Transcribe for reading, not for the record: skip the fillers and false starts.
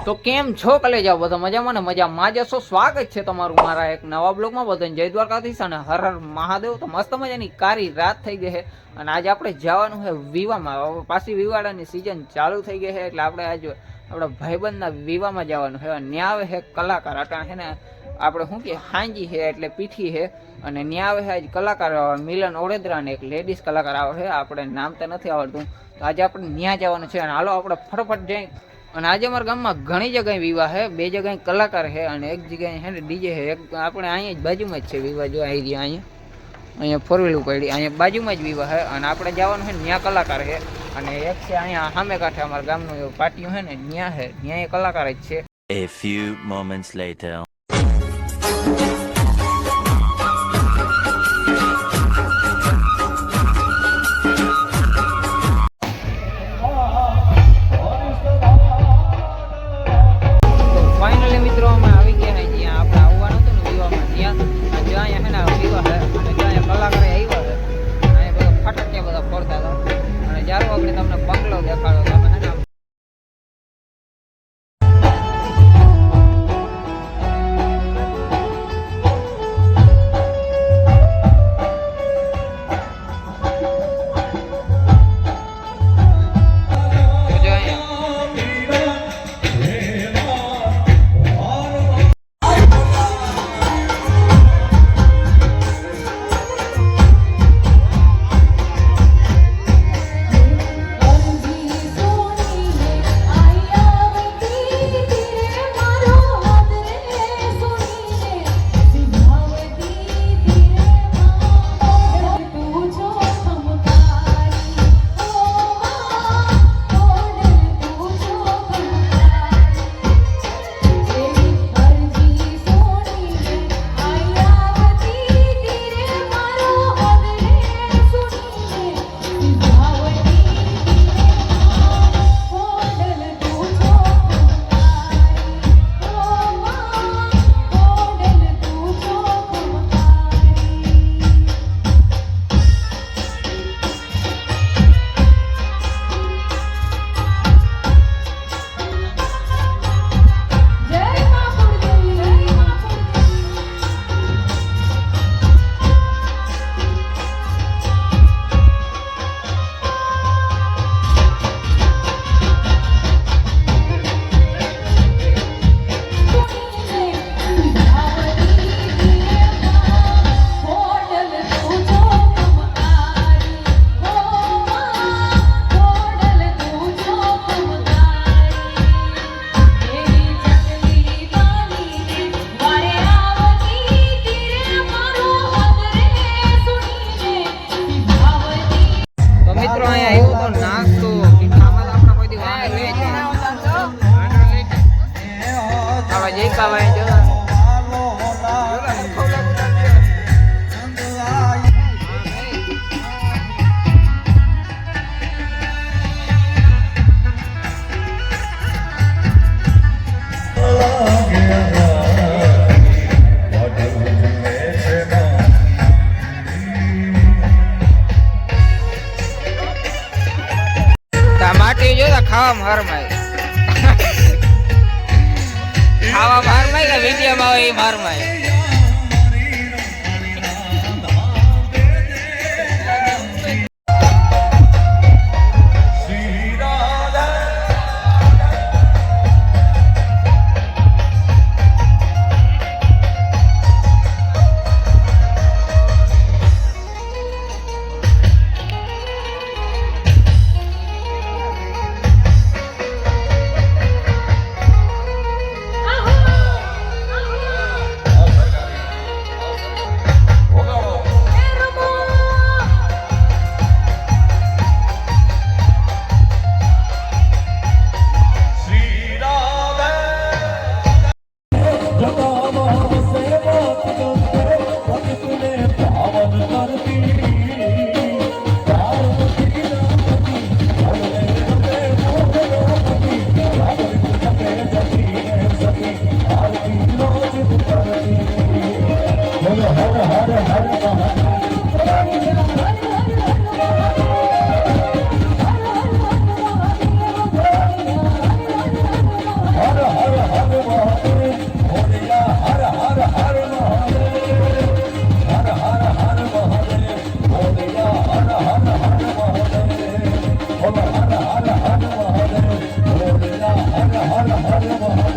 તો કેમ છો કલેજા બધા મજામાં ને મજામાં જશો? સ્વાગત છે તમારું મારા એક નવા બ્લોગમાં. બધાને જય દ્વારકાધીશ અને હર હર મહાદેવ. તો મસ્ત મજાની કારી રાત થઈ ગઈ છે અને આજે આપણે જવાનું છે વિવાહમાં. પાછી વિવાડાની સિઝન ચાલુ થઈ ગઈ છે એટલે આપણે આજે આપણા ભાઈબંધના વિવાહમાં જવાનું છે. ત્યાં આવે છે કલાકાર અટાણ છે ને આપણે શું કે હાંજી છે એટલે પીઠી છે અને ત્યાં આવે છે આજ કલાકાર મિલન ઓડેદરા ને એક લેડીઝ કલાકાર આવે છે. આપણે નામ તો નથી આવડતું. તો આજે આપણે ત્યાં જવાનું છે અને હાલો આપણે ફટાફટ જઈ. અને આજે અમારા ગામમાં ઘણી જગ્યાએ વિવાહ છે, 2 જગ્યાએ કલાકાર છે અને એક જગ્યાએ છે ને ડીજે છે. એક આપણે અહીંયા જ બાજુમાં જ છે વિવાહ. જો આવી રહ્યા અહીંયા 4 વ્હીલ પડી, અહીંયા બાજુમાં જ વિવાહ છે અને આપણે જવાનું છે ત્યાં કલાકાર છે. અને એક છે અહીંયા સામે કાંઠે અમારા ગામનું પાટિયું છે ને ત્યાં છે, ત્યાં એ કલાકાર જ છે. A few moments later. Finally મિત્રો અમે આવી ગયા છે જ્યાં આપણે આવવાનું હતું ને વિવાહમાં. ત્યાં જો અહીંયા છે ને વિવાહ છે અને જો અહીંયા કલાકાર આવ્યા છે અને અહીંયા બધા ફટાકિયા બધા ફોડતા હતા. અને જ્યારે આપણે તમને બંગલો દેખાડો તમે છે ને ખાવામાં હરમાય કે વિડીયોમાં આવે એ હરમાય. હર હર મહાદેવ